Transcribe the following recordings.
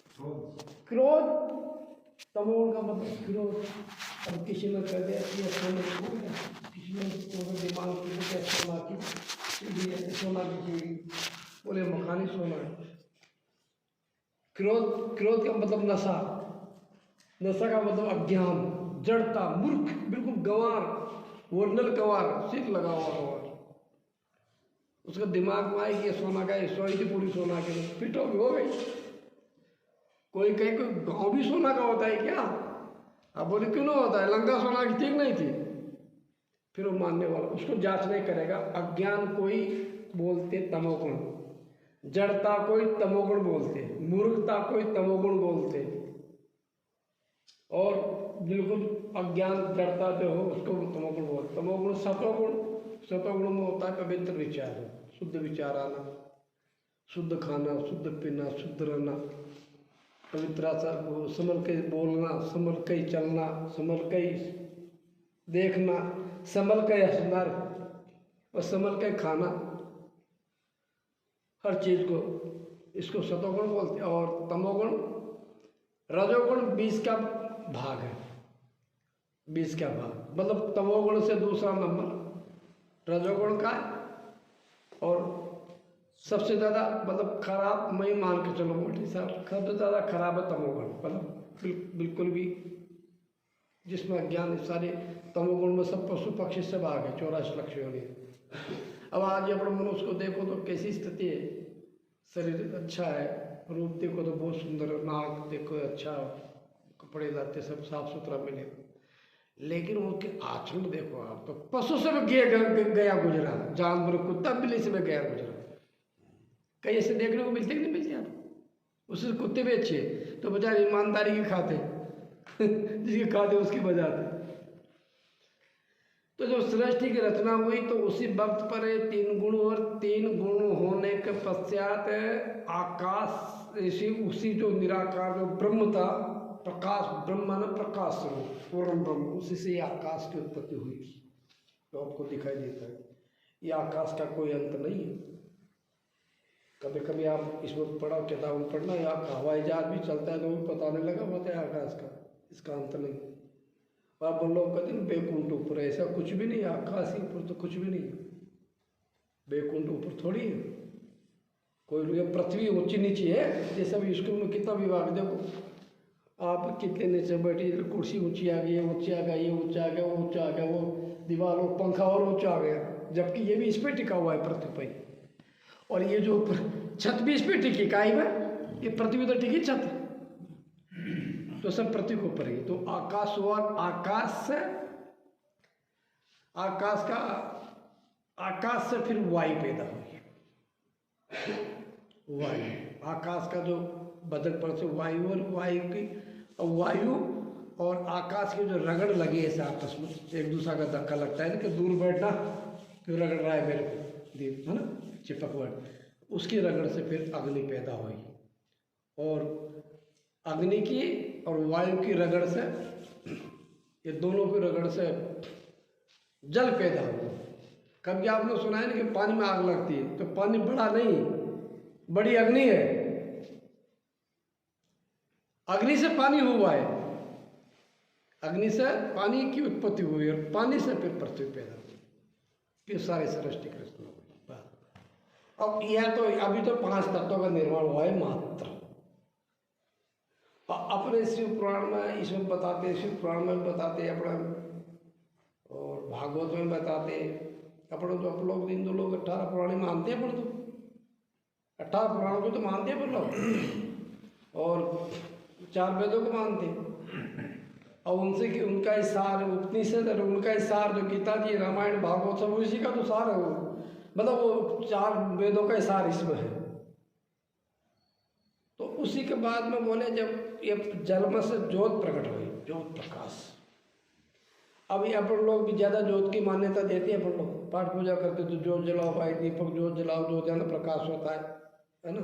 इसको? क्रोध, तमोगुण का मतलब क्रोध। अब किसी ने कह दिया कि सोना खो गया, किसी ने दिमाग की सोना की चीज बोले मखानी सोना है। क्रोध, क्रोध का मतलब नशा, नशा का मतलब अज्ञान, जड़ता, मूर्ख, बिल्कुल गंवार, वर्णल गंवार, सिर लगा हुआ गंवार। उसका दिमाग में आए कि ये सोना का, सोई थी पूरी सोना के, फिट हो गई। कोई कहे कोई गाँव भी सोना का होता है क्या? अब बोले क्यों ना होता है, लंका सोना की ठीक नहीं थी। फिर वो मानने वाला उसको जांच नहीं करेगा। अज्ञान कोई बोलते तमोगुण, जड़ता कोई तमोगुण बोलते, मूर्खता कोई तमोगुण बोलते, और बिल्कुल अज्ञान जड़ता जो हो उसको तमोगुण बोलते। तमोगुण सतोगुण, सतोगुण में होता है पवित्र विचार, शुद्ध विचार आना, शुद्ध खाना, शुद्ध पीना, शुद्ध रहना, पवित्र आचार, संभल के बोलना, संभल के चलना, संभल के देखना, संभल के हंसना और संभल के खाना, हर चीज को, इसको सतोगुण बोलते हैं। और तमोगुण, रजोगुण 20 का भाग है, 20 का भाग, मतलब तमोगुण से दूसरा नंबर रजोगुण का है। और सबसे ज़्यादा मतलब खराब मैं मान के चलो मोटी साहब, सबसे ज़्यादा खराब है तमोगुण, मतलब बिल्कुल भी जिसमें अज्ञान, सारे तमोगुण में सब पशु पक्षी सब आ गए, 84 लाख योनि। अब आज अपने मनुष्य को देखो तो कैसी स्थिति है, शरीर अच्छा है, रूप देखो तो बहुत सुंदर, नाक देखो अच्छा, कपड़े लाते सब साफ सुथरा मिले, लेकिन उनके आचरण देखो आप तो पशु से भी गया गुजरा, जानवर कुत्ता बिल्ली से भी गया गुजरा। कहीं ऐसे देखने को मिलते कि नहीं मिलते आप? उससे कुत्ते भी अच्छे तो बेचारे ईमानदारी के खाते जिसके खाते उसकी बजाते। तो जब सृष्टि की रचना हुई तो उसी वक्त पर 3 गुण, और 3 गुण होने के पश्चात आकाश, उसी जो निराकार जो ब्रह्म था, प्रकाश ब्रह्म न प्रकाश स्वरूप पूर्ण ब्रह्म, उसी से ये आकाश की उत्पत्ति हुई थी। तो आपको दिखाई देता है ये आकाश का कोई अंत नहीं है। कभी कभी आप इसमें पढ़ा, किताब में पढ़ना, या हवाई जहाज भी चलता है तो भी पता नहीं लगा होता है आकाश का, इसका अंत नहीं। आप लोग कहते हैं बैकुंठ ऊपर, ऐसा कुछ भी नहीं, आकाश के ऊपर तो कुछ भी नहीं, बैकुंठ ऊपर थोड़ी है कोई। पृथ्वी ऊंची नीची है, जैसे अभी स्कूल में कितना विभाग देखो, आप कितने नीचे बैठे, कुर्सी ऊंची आ गई है, ऊंची आ गई, ये ऊंचा आ गया, वो ऊंचा आ गया, वो दीवार और पंखा और ऊंचा आ गया, जबकि ये भी इस पर टिका हुआ है पृथ्वी पर। और ये जो छत भी इस पर टिकी, काई में ये पृथ्वी तो टिकी छत, तो सब पृथ्वी को ऊपर ही। तो आकाश और आकाश से, आकाश से फिर वायु पैदा हुई। वायु, आकाश का जो बदल पर से वायु, और वायु और आकाश की जो रगड़ लगी है आपस में, एक दूसरा का धक्का लगता है ना, कि दूर बैठना क्यों रगड़ रहा है मेरे को, है ना, चिपक वर्ड, उसकी रगड़ से फिर अग्नि पैदा हुई। और अग्नि की और वायु की रगड़ से, ये दोनों की रगड़ से जल पैदा हुआ। कभी आपने सुना है ना कि पानी में आग लगती है, तो पानी बड़ा नहीं, बड़ी अग्नि है, अग्नि से पानी हुआ है, अग्नि से पानी की उत्पत्ति हुई, और पानी से फिर पृथ्वी पैदा हुई। ये सारे सृष्टि कृष्ण हुई। अब यह तो अभी तो 5 तत्वों का निर्माण हुआ है मात्र। अपने शिव पुराण में इसमें बताते, शिव पुराण में बताते अपना, और भागवत में बताते अपने। तो आप लोग हिंदू लोग 18 पुराण मानते हैं, पर तो 18 पुराणों को तो मानते हैं पर लोग, और 4 वेदों को मानते हैं। और उनसे कि उनका ही सार उपनिषद है, उनका ही सार जो गीता जी, रामायण, भागवत सब उसी का तो सार है वो, मतलब वो 4 वेदों का ही सार इसमें है। तो उसी के बाद में बोले जब ये जन्म से ज्योत प्रकट हुई, ज्योत प्रकाश। अभी अपन लोग भी ज़्यादा ज्योत की मान्यता देते हैं, अपन लोग पाठ पूजा करते तो ज्योत जलाओ भाई, दीपक ज्योत जलाओ, ज्योत ज्ञान प्रकाश होता है ना।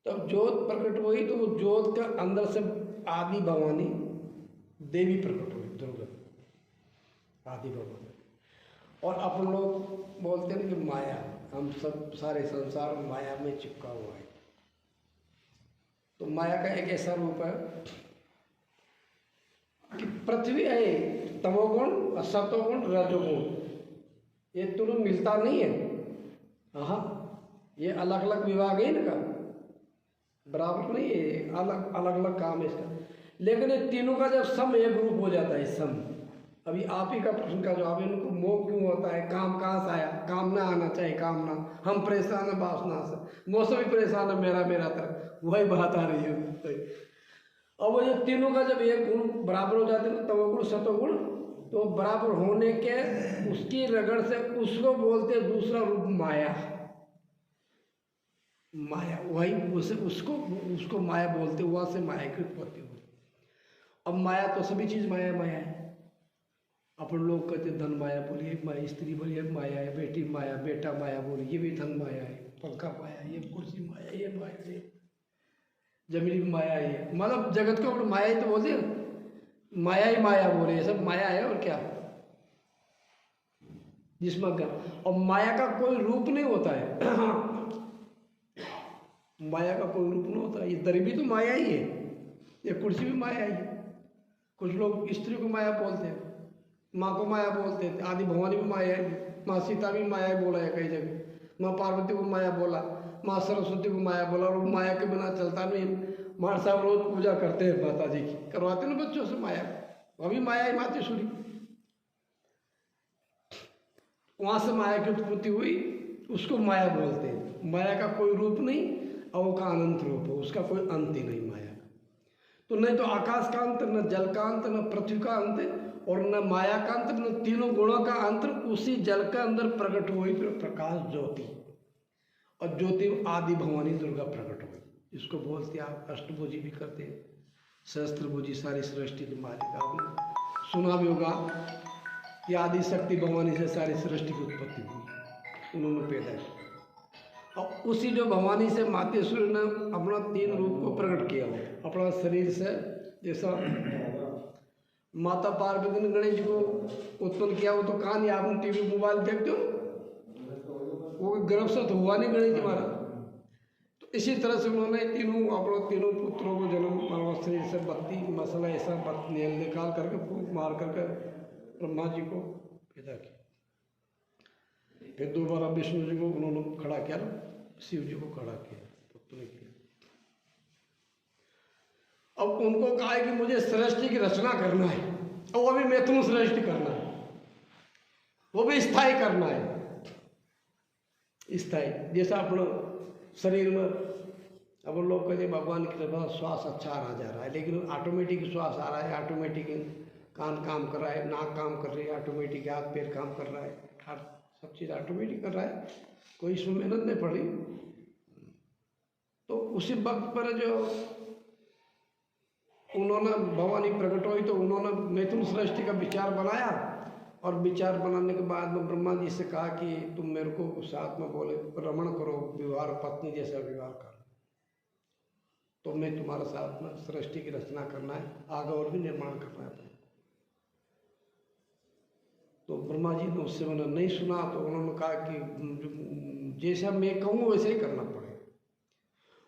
तब ज्योत प्रकट हुई तो वो ज्योत के अंदर से आदि भवानी देवी प्रकट हुई, दुर्गा आदि भवानी। और अपन लोग बोलते हैं कि माया, हम सब सारे संसार माया में चिपका हुआ है। तो माया का एक ऐसा रूप है कि पृथ्वी है तमोगुण, सतोगुण, रजोगुण, ये तुरंत मिलता नहीं है। हाँ, ये अलग अलग विभाग है इनका, बराबर नहीं है, अलग अलग काम है इसका। लेकिन ये तीनों का जब सम एक रूप हो जाता है, सम। अभी आप ही का प्रश्न का जवाब है, इनको मोह क्यों होता है, काम कहाँ से आया, कामना आना चाहिए, कामना, हम परेशान है वासना से, मौसम भी परेशान है, मेरा तरह, वही बात आ रही है। अब वो ये तीनों का जब एक गुण बराबर हो जाते हैं, तमोगुण सतोगुण, तो बराबर होने के उसकी रगड़ से उसको बोलते दूसरा रूप माया। माया वही उसको माया बोलते, वहां से माया की उत्पत्ति हुई। अब माया तो सभी चीज माया माया है। अपन लोग कहते धन माया बोलिए, माया स्त्री बोलिए माया है, बेटी माया, बेटा माया बोलिए, ये भी धन माया है, पंखा माया, ये कुर्सी माया, ये माया, ये जमीन माया है। मतलब जगत को अपन माया ही तो बोलते हैं, माया ही माया बोले, ये सब माया है और क्या, जिसमें क्या। और माया का कोई रूप नहीं होता है। माया का कोई रूप नहीं होता है। ये दरी भी तो माया ही है, ये कुर्सी भी माया ही है। कुछ लोग स्त्री को माया बोलते हैं, माँ को माया बोलते हैं, आदि भवानी भी माया है, माँ सीता भी माया बोला है कई जगह, माँ पार्वती को माया बोला, माँ सरस्वती को माया बोला। और माया के बिना चलता नहीं। मार साहब रोज पूजा करते हैं माता जी की, करवाते ना बच्चों से माया, वही माया है मातेश्वरी। वहां से माया की उत्पत्ति हुई, उसको माया बोलते हैं। माया का कोई रूप नहीं और वो का अनंत रूप है, उसका कोई अंत ही नहीं माया का। तो नहीं तो आकाश का अंत, न जल का अंत, न पृथ्वी का अंत, और न माया का अंत, न तीनों गुणों का अंत। उसी जल के अंदर प्रकट हुई फिर प्रकाश ज्योति, और ज्योति आदि भवानी दुर्गा प्रकट हुई। इसको बोलते आप अष्टभुजी भी करते हैं, सहस्त्रभुजी, सारी सृष्टि की मालिक। आपने सुना भी होगा कि आदि शक्ति भवानी से सारी सृष्टि की उत्पत्ति हुई, उन्होंने पैदा किया। और उसी जो भवानी से मातेश्वरी ने अपना तीन रूप को प्रकट किया हो अपना शरीर से। जैसा माता पार्वती ने गणेश जी को उत्पन्न किया, वो तो कहाँ नहीं, आपने टीवी मोबाइल देखते हो, वो गर्भ से तो हुआ नहीं गणेश जी महाराज। तो इसी तरह से उन्होंने तीनों पुत्रों को जन्म शरीर से बत्ती मसला ऐसा निकाल करके फूंक मार करके ब्रह्मा जी को पैदा किया। फिर दोबारा विष्णु जी को उन्होंने खड़ा किया, शिव जी को खड़ा किया, पुत्र किया। अब उनको कहा है कि मुझे सृष्टि की रचना करना है, और वो भी मैथुन सृष्टि करना है, वो भी स्थायी करना है। स्थायी जैसा अपना शरीर में अब लोग कहते भगवान की कृपा श्वास अच्छा आ जा रहा है, लेकिन ऑटोमेटिक श्वास आ रहा है, ऑटोमेटिक कान काम कर रहा है, नाक काम कर रही है, ऑटोमेटिक हाथ पैर काम कर रहा है, हर सब चीज़ ऑटोमेटिक कर रहा है, कोई इसमें मेहनत नहीं पड़ी। तो उसी वक्त पर जो उन्होंने भवानी प्रकट हुई, तो उन्होंने मैथुन सृष्टि का विचार बनाया, और विचार बनाने के बाद में ब्रह्मा जी से कहा कि तुम मेरे को साथ में बोले रमण करो, व्यवहार पत्नी जैसा व्यवहार करो, तो मैं तुम्हारे साथ में सृष्टि की रचना करना है, आगे और भी निर्माण करना है। तो ब्रह्मा जी ने उससे मैंने नहीं सुना, तो उन्होंने कहा कि जैसा मैं कहूँ वैसे ही करना पड़ेगा।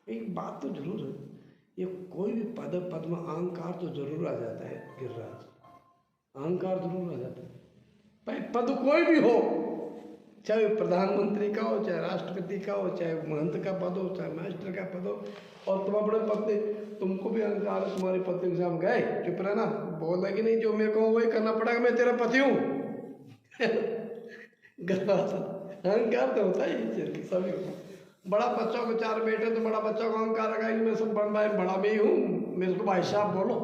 एक बात तो जरूर है, ये कोई भी पद में अहंकार तो जरूर आ जाता है गिरिराज, अहंकार जरूर आ जाता है। भाई पद कोई भी हो, चाहे प्रधानमंत्री का हो, चाहे राष्ट्रपति का हो, चाहे महंत का पद हो, चाहे मास्टर का पद हो, और तुम अपने पत्नी, तुमको भी अहंकार है, तुम्हारी पत्नी के सामने गए चुप रहना, बोला कि नहीं जो मैं कहूँ वही करना पड़ेगा, मैं तेरा पति हूँ। अहंकार तो होता ही सभी को। बड़ा बच्चों को 4 बेटे, तो बड़ा बच्चों को अहंकार लगा कि मैं सब बड़ा भी हूँ, मैं उसको भाई साहब बोलो।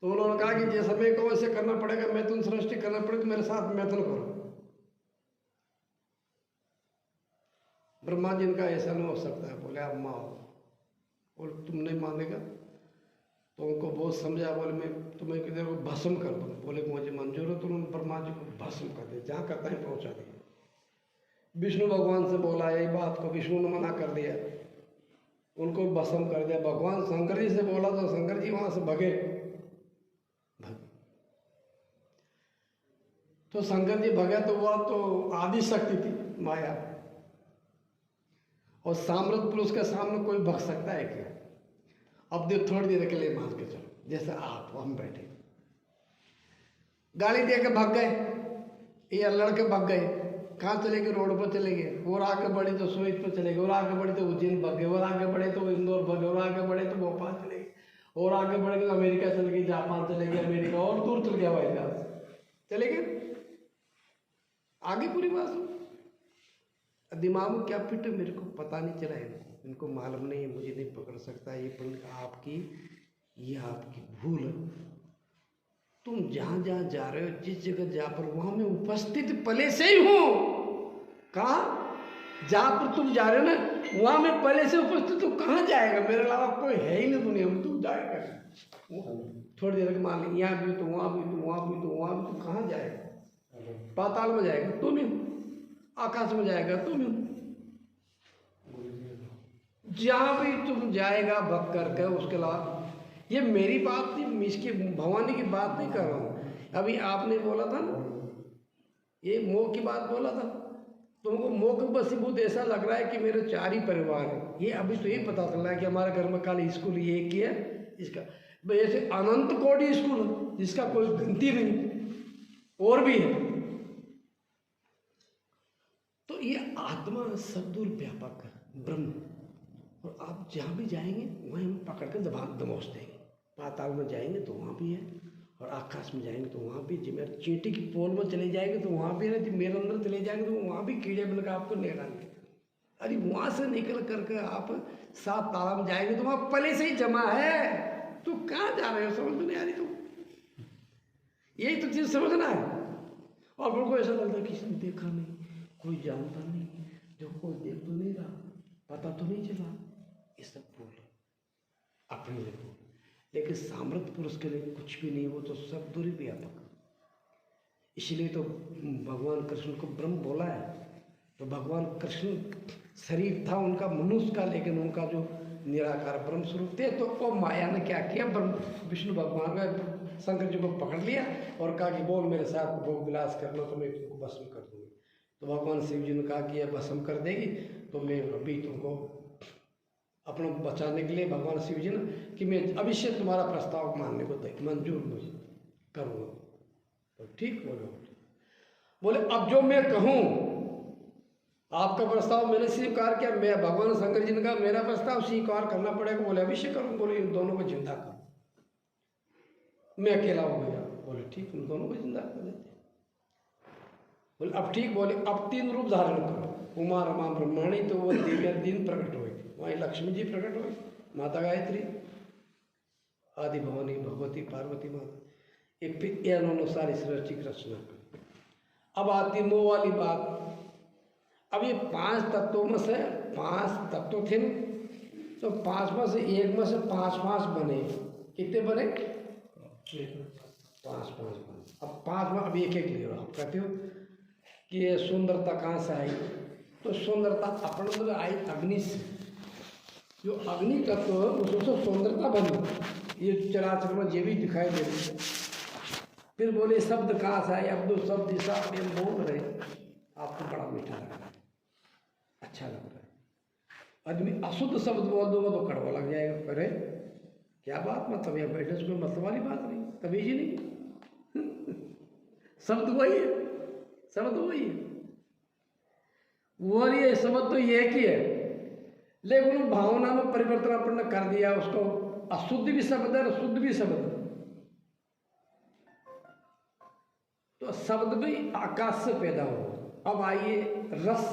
तो उन्होंने कहा कि जैसे मैं कहूँ ऐसे करना पड़ेगा, मैथुन सृष्टि करना पड़ेगा, तो मेरे साथ मैथुन करो। ब्रह्मा जी का ऐसा नहीं हो सकता है, बोले आप माँ हो, और तुम नहीं मानेगा, तो उनको बहुत समझा, बोले मैं तुम्हें किधर को भस्म कर दूँ, बोले मुझे मंजूर है। तो उन्होंने ब्रह्मा जी को भस्म कर दिया, जहाँ कहता है पहुँचा दिया। विष्णु भगवान से बोला यही बात को, विष्णु ने मना कर दिया, उनको भस्म कर दिया। भगवान शंकर जी से बोला तो शंकर जी वहाँ से भगे। तो शंकर जी भगे तो वह तो आदि शक्ति थी माया, और सामर्थ पुरुष के सामने कोई भग सकता है क्या? अब देख थोड़ी देर के लिए मान के चलो, जैसे आप हम बैठे गाली दे के भाग गए, ये लड़के भाग गए, कहाँ चले गए? रोड पर चले गए। और आगे बढ़े तो सोइच पर चले गए, और आगे बढ़े तो उज्जैन भाग गए, और आगे बढ़े तो इंदौर भाग गए, और आगे बढ़े तो भोपाल चले गए, और आगे बढ़े तो अमेरिका चले गए, जापान चले गए, अमेरिका और दूर चल गया भाई साहब, चले गए आगे पूरी बात। दिमाग में क्या फिट मेरे को पता नहीं चला है, इनको मालूम नहीं है, मुझे नहीं पकड़ सकता ये, पर आपकी ये आपकी भूल है। तुम जहाँ जहाँ जा रहे हो, जिस जगह जा पर वहाँ मैं उपस्थित पहले से ही हूँ। कहाँ? जहाँ पर तुम जा रहे हो ना, वहाँ मैं पहले से उपस्थित हूँ। कहाँ जाएगा? मेरे अलावा कोई है ही नहीं दुनिया में, तुम जाएगा थोड़ी देर के मान ली, यहाँ भी तो वहाँ भी तो वहाँ भी तो वहाँ भी तो, कहाँ जाएगा? पाताल में जाएगा तुम ही, आकाश में जाएगा तुम ही, जहाँ भी तुम जाएगा भग करके। उसके अलावा ये मेरी बात नहीं, इसकी भवानी की बात नहीं कर रहा हूँ। अभी आपने बोला था ना, ये मोह की बात बोला था, तुमको मोह का बसीभूत ऐसा लग रहा है कि मेरे 4 ही परिवार है। ये अभी तो ये पता चल रहा है कि हमारे घर में खाली स्कूल ये एक ही है, इसका ऐसे अनंत कोटि स्कूल है जिसका कोई गिनती नहीं, और भी है। तो ये आत्मा सदूर व्यापक है ब्रह्म, और आप जहाँ भी जाएंगे वहीं हम पकड़ कर दबोच देंगे। पाताल में जाएंगे तो वहाँ भी है, और आकाश में जाएंगे तो वहाँ भी, जब मेरे चींटी की पोल में चले जाएंगे तो वहाँ भी है, जब मेरे अंदर चले जाएंगे तो वहाँ भी कीड़े मिलकर आपको निगरानी। अरे वहाँ से निकल करके आप 7 ताला में जाएंगे तो वहाँ पहले से ही जमा है। तो कहाँ जा रहे हो? समझ में नहीं आ रही तुम, यही तो चीज़ समझना है। और मेरे को ऐसा लगता है किसी ने देखा नहीं, कोई जानता नहीं, जो कोई देख तो नहीं रहा, पता तो नहीं चला, ये सब भूल अपने लिए भूल। लेकिन सामर्थ्य पुरुष के लिए कुछ भी नहीं, वो तो सब दूरी व्यापक। इसलिए तो भगवान कृष्ण को ब्रह्म बोला है। तो भगवान कृष्ण शरीर था उनका मनुष्य का, लेकिन उनका जो निराकार ब्रह्म स्वरूप थे, तो वो माया ने क्या किया, ब्रह्म विष्णु भगवान का शंकर जी को पकड़ लिया और कहा कि बोल मेरे साथ भोग विलास करना तो मैं तुमको भस्म कर दूंगी। तो भगवान शिव जी ने कहा कि यह भस्म कर देगी तो मैं अभी तुमको अपना बचाने के लिए भगवान शिव जी ने कि मैं अवश्य तुम्हारा प्रस्ताव मानने को मंजूर मुझे करूँगा। तो ठीक बोले अब जो मैं कहूँ, आपका प्रस्ताव मैंने स्वीकार किया, मैं भगवान शंकर जी ने कहा मेरा प्रस्ताव स्वीकार करना पड़ेगा। बोले अवश्य करूँ। बोले इन दोनों को जिंदा करो, मैं अकेला हो गया। बोले ठीक, उन दोनों को जिंदा कर देते। बोले अब ठीक। बोले अब 3 रूप धारण करो, उमा रमा ब्रह्माणी। तो वो देवियाँ 3 प्रकट हुए, वहीं लक्ष्मी जी प्रकट हुई, माता गायत्री, आदि भवानी भगवती पार्वती माता, एक अनुसार इस रची की रचना कर। अब आती मोह वाली बात। अब ये 5 तत्वों में से 5 तत्व थे, तो 5 में से एक में से 5 बने। कितने बने? 5 बने। अब 5 में अब एक ले रहा। आप कहते हो कि ये सुंदरता कहाँ से आई? तो सुंदरता अपने अंदर आई अग्नि से। जो अग्नि तत्व है उससे सुंदरता बनी, ये चराचर में ये भी दिखाई दे रही है। फिर बोले शब्द कहाँ से आए? अब 2 शब्द दिशा प्रेम बोल रहे, आपको बड़ा मीठा लग रहा है, अच्छा लग रहा है। आदमी अशुद्ध शब्द बोल दूंगा तो कड़वा लग जाएगा। अरे क्या बात, मतलब यहाँ बैठने से कोई मतलब वाली बात नहीं, तमीज ही नहीं। शब्द वही है, शब्द वही है, वो ये शब्द तो ये एक ही है, लेकिन भावना में परिवर्तन अपन ने कर दिया। उसको अशुद्ध भी शब्द है, शुद्ध भी शब्द है। तो शब्द भी आकाश से पैदा हुआ। अब आइए रस।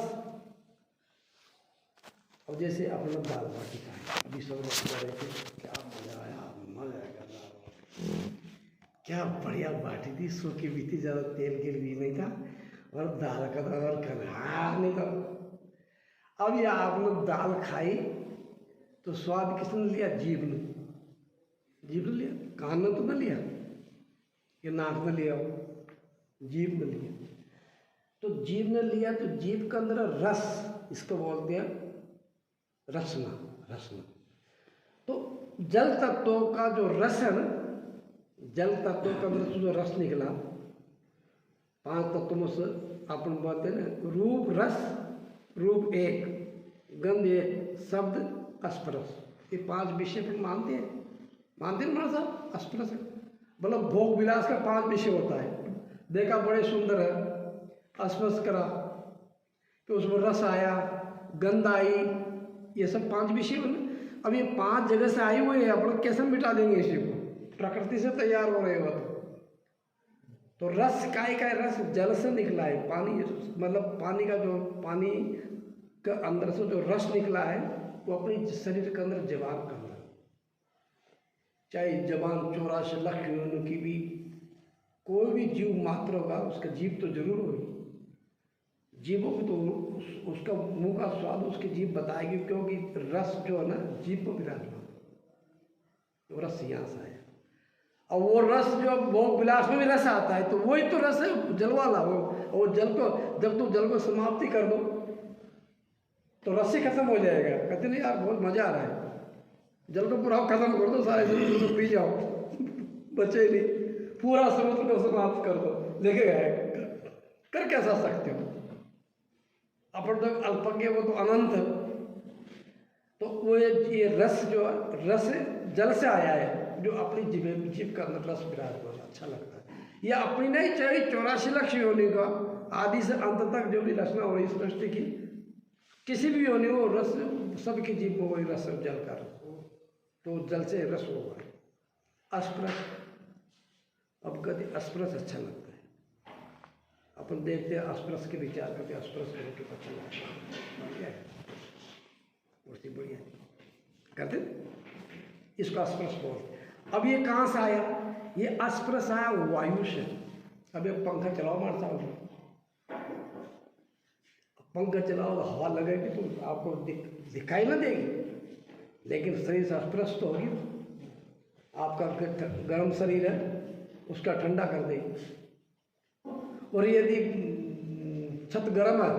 अब जैसे अपना दाल बाटी खाए, अभी सब लोग रहे थे, क्या मजा आया, मजा आया। क्या बढ़िया बाटी थी, सूखी भी थी, ज़्यादा तेल के भी नहीं था, और दाल का तो और खराब नहीं था। अब ये आपने दाल खाई तो स्वाद किसने लिया? जीभ ने। जीभ ने लिया, कान ने तो न लिया, ये नाक ने लिया, जीभ ने लिया। तो जीभ ने लिया तो जीभ के अंदर रस, इसको बोलते हैं रसना। रसना तो जल तत्वों का जो रस है ना, जल तत्वों के अंदर से जो रस निकला 5 तत्वों से अपन बोलते हैं ना, रूप रस, रूप एक, गंध एक, शब्द स्पर्श, ये 5 विषय पर मानते हैं ना साहब। स्पर्श मतलब भोग विलास का 5 विषय होता है। देखा बड़े सुंदर है, स्पर्श करा तो उसमें रस आया, गंध आई, ये सब 5 विषय बने। अब ये 5 जगह से आई हुई है, अपन कैसे मिटा देंगे इसी को? प्रकृति से तैयार हो रहे हो तो रस काय का रस जल से निकला है, पानी मतलब पानी का जो पानी का अंदर से जो रस निकला है वो अपने शरीर के अंदर जवान का अंदर, चाहे जवान 84 लाख योनियों की भी कोई भी जीव मात्र होगा, उसका जीव तो जरूर होगी। जीवों को तो उसका मुंह का स्वाद उसकी जीभ बताएगी, क्योंकि रस जो है ना जीभ को विराजमान, तो रस यहाँ से आया। और वो रस जो भोग विलास में भी रस आता है, तो वही तो रस है जल वाला। वो जल को जब तुम जल को समाप्ति कर दो तो रस ही खत्म हो जाएगा। कहते नहीं यार बहुत मजा आ रहा है, जल को पूरा खत्म कर दो, सारे समुद्र को पी जाओ, बचे नहीं, पूरा समुद्र को समाप्त कर दो, लेके गए कर कैसा सकते हो? अपन तो अल्पज्ञ, वो तो अनंत। तो वो ये रस जो रस जल से आया है, जो अपनी जीव का अंदर रस विराजमान, अच्छा लगता है। ये अपनी नहीं, चाहे 84 लाख योनि का आदि से अंत तक जो भी रचना हो रही सृष्टि की, किसी भी योनि हो रस, सबकी जीव में वही रस जल का रस, तो जल से रस होगा। स्पर्श, अब कभी स्पर्श अच्छा लगता है, अपन देखते हैं स्पर्श के विचार करके स्पर्श करो कि अच्छा लगता है, उससे बढ़िया करते इसको स्पर्श बोलते। अब ये कहाँ से आया? ये स्पर्श आया वायु से। अब ये पंखा चलाओ मार साहब, पंखा चलाओ तो हवा लगेगी तो आपको दिखाई ना देगी, लेकिन शरीर से स्पर्श तो होगी। आपका गर्म शरीर है उसका ठंडा कर देगी, और यदि छत गर्म है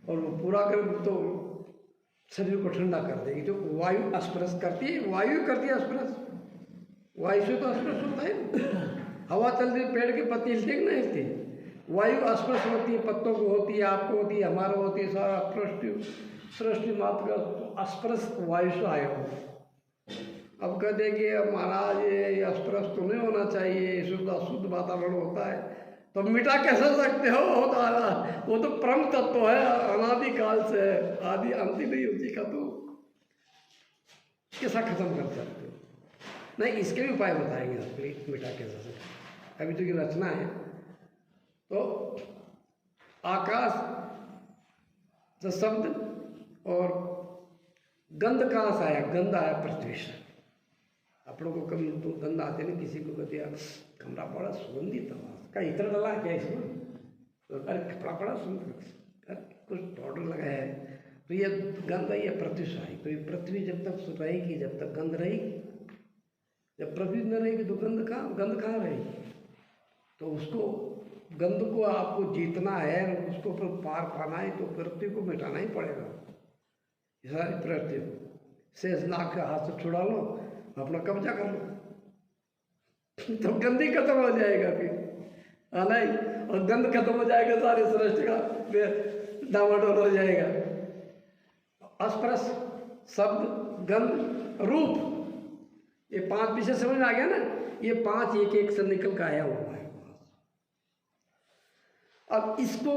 और वो पूरा गर्म तो शरीर को ठंडा कर देगी। जो वायु स्पर्श करती है, वायु करती है स्पर्श, वायु से तो स्पर्श होता है। हवा चल रही, पेड़ की पत्ती हिलती है ना हिलती, वायु स्पर्श होती है, पत्तों को होती है, आपको होती है, हमारा होती है, सारा सृष्टि मात्र का स्पर्श वायु से आया हो। अब कह देंगे महाराज ये स्पर्श तो नहीं होना चाहिए, शुद्ध अशुद्ध वातावरण होता है, तो मिटा कैसे सकते हो? वो तो परम तत्व है, अनादि काल से है, आदि अंतिम नहीं उसी का, तो कैसा खत्म कर सकते हो? नहीं, इसके भी उपाय बताएंगे आपको, मिटा कैसे सकते। अभी तो ये रचना है, तो आकाश से शब्द और गंध कहाँ से आया? गंध आया पृथ्वी से। आप लोगों को कभी तो गंध आते नहीं, किसी को कहते यार कमरा बड़ा सुगंधित है, का इत्र डला है क्या इसमें? तो अरे कपड़ा बड़ा सुंदर, कुछ पाउडर लगाया है, तो ये गंध आई है पृथ्वी से आई। तो ये पृथ्वी जब तक रहेगी, जब तक गंध रहेगी, जब पृथ्वी न रहेगी तो गंध कहाँ रहेगी? तो उसको गंध को आपको जीतना है, उसको पर पार पाना है, तो पृथ्वी को मिटाना ही पड़ेगा। सारी पृथ्वी शेषनाग के हाथ से छुड़ा लो, अपना कब्जा कर लो, तो गंदी खत्म हो जाएगा फिर, हाँ नहीं, और गंध खत्म हो जाएगा, सारे सृष्टि का डामाडोल हो जाएगा। स्पर्श, शब्द, गंध, रूप, ये 5 विषय समझ में आ गया ना? ये 5 एक एक से निकल कर आया हुआ है। अब इसको